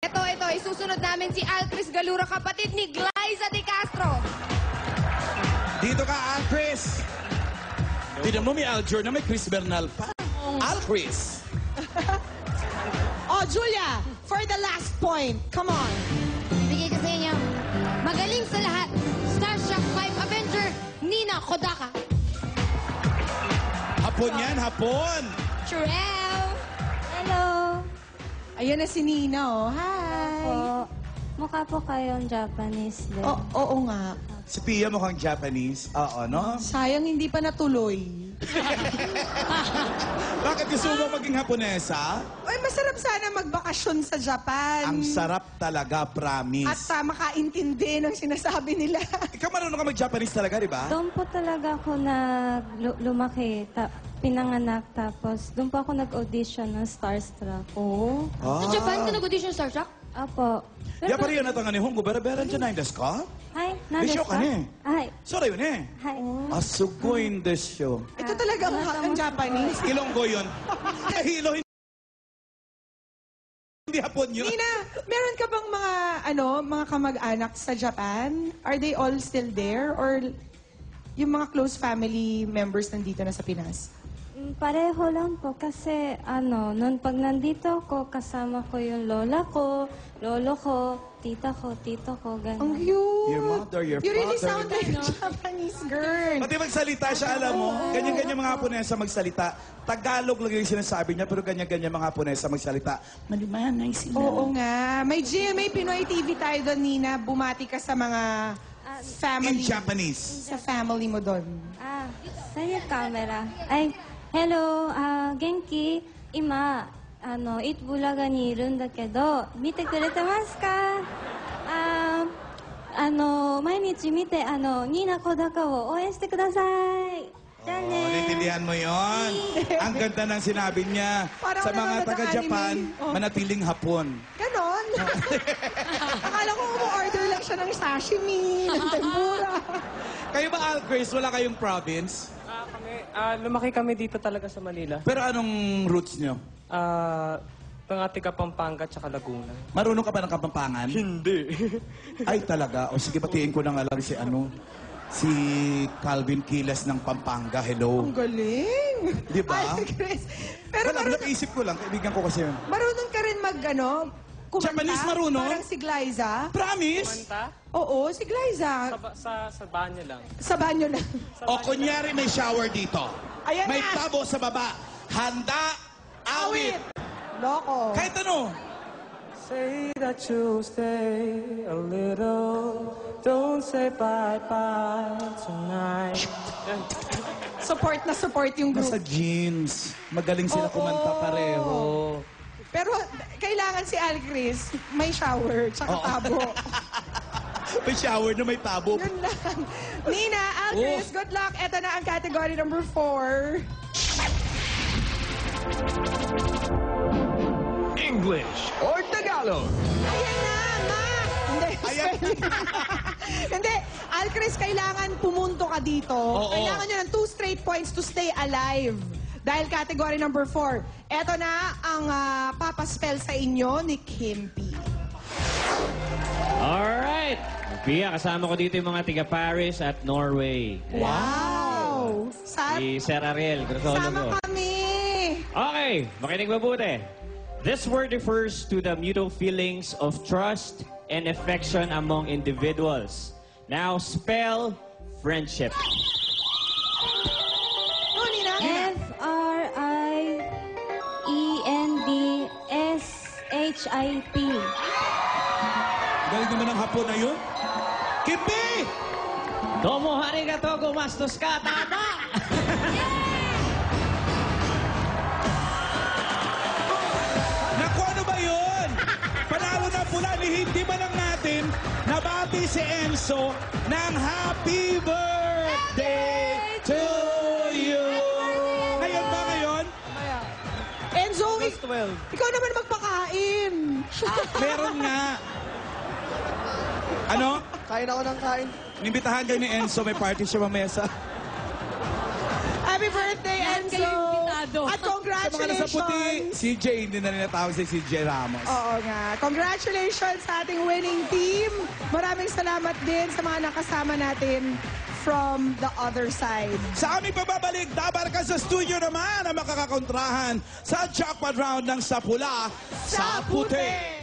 Ito, isusunod namin si Alcris Galura, kapatid ni Glyza De Castro. Dito ka, Alcris. Tignan mo, may Aljur na may Chris Bernal pa. Alcris. Oh, Julia, for the last point. Come on. Bigay ko sa inyo. Magaling sa lahat. Starstruck 5 Avenger, Nina Kodaka. Hapon yan, hapon. Churel. Hello. Ayan na si Nina, oh. Hi. Po. Mukha po kayong Japanese din. Oo nga. Si Pia mukhang Japanese. Oo, no? Sayang hindi pa natuloy. Bakit gusto mo maging Haponesa? Ay, masarap sana magbakasyon sa Japan. Ang sarap talaga, promise. At makaintindi ng sinasabi nila. Ikaw marunong ka mag-Japanese talaga, di ba? Doon po talaga ako lumaki. Pinanganak. Tapos doon po ako nag-audition ng Starstruck. Oh. Sa Japan ka nag-audition Starstruck? Apo. やっぱりあなたが日本語ベラベラじゃないんですかはい、何ですかでしょうかねはい。そうだよねはい。あ、すごいんですよ Ito talaga ang Japanese. Ilonggo yun Kahilo hindi Hapon yun Nina, meron ka bang mga kamag-anak sa Japan? Are they all still there? Or yung mga close family members nandito na sa Pinas? Pareho lang po kasi noon pag nandito ako, kasama ko yung lola ko, lolo ko, tita ko, tito ko, Ang gano'n. cute! Your mother, your You really father. sound like a Japanese girl. Pati magsalita siya, alam mo, ganyan-ganyan mga Haponesa magsalita. Tagalog lang yung sinasabi niya, pero ganyan-ganyan mga Haponesa magsalita. Malimanay sila. Oo nga. May GMA Pinoy TV tayo doon, Nina. Bumati ka sa mga In family. Japanese. Sa family mo doon. Saan yung camera? Ay, hello, genki, ima, イトブラガにいるんだけど、見てくれてますか？毎日見て、ニーナコダカを応援してください。じゃあ Oh, ね。 naintindihan mo yon. Ang ganda ng sinabi niya. Parang Sa mga nanonood ng taga-Japan, anime. Oh. manatiling Hapon. Ganon. Akala ko umu-order lang siya ng sashimi, ng tempura. Kayo ba, Alcris, wala kayong province? Lumaki kami dito talaga sa Manila. Pero anong roots niyo? Mga tiga Pampanga at Laguna. Marunong ka ba ng Kapampangan? Hindi. Ay, talaga. O sige, batiin ko na nga lang si Calvin Quiles ng Pampanga. Hello. Ang galing. Di ba? Ay, Chris. Pero Wala, naisip ko lang. Kaibigan ko kasi yun. marunong ka rin kumanta? Japanese marunong? Parang si Glyza? Promise? Kumanta? Oo, si Glyza. Sa banyo lang. Sa banyo lang. O kunyari may shower dito. Ayan May na. tabo sa baba. Handa, awit. Loko. Kahit ano. Say that you'll stay a little. Don't say bye-bye tonight. Support na support yung group. Nasa jeans. Magaling sila Oo. kumanta pareho. Pero kailangan si Alcris may shower, tsaka tabo. May shower na may tabo. Yun lang. Nina, Alcris, good luck. Ito na ang category number 4. English or Tagalog? Ayan na, Mac! Hindi, Ayan. Hindi, Alcris, kailangan pumunto ka dito. Oo. Kailangan nyo ng 2 straight points to stay alive. Dahil category number 4. Ito na ang papaspell sa inyo ni Kimpy. Alright. Pia, kasama ko dito yung mga tiga Paris at Norway. Wow! Si Sir Ariel, Grosolo Sama ko. kami! Okay, makinig mabuti. This word refers to the mutual feelings of trust and affection among individuals. Now, spell friendship. Oh, Nina? FRIENDSHIP. Galing naman ang hapon na yun. Kimpi! Domo arigato, gumastos ka. Tama! Naku, ano ba yun? Panalo na pula ni hindi man lang natin nabati si Enzo ng happy birthday to you. Ngayon ba ngayon? Enzo, Plus 12. ikaw naman magpakain. Meron nga. Ano? Kain ako ng kain. Inimbitahan kayo ni Enzo, may party siya mamaya sa... Happy birthday, Enzo! At Sa mga nasa congratulations! puti, CJ, hindi na rin natawag si CJ Ramos. Oo nga. Congratulations sa ating winning team. Maraming salamat din sa mga nakasama natin from the other side. Sa aming pagbabalik, dabar ka sa studio naman ang makakakontrahan sa jackpot round ng Sa Pula, Sa Puti.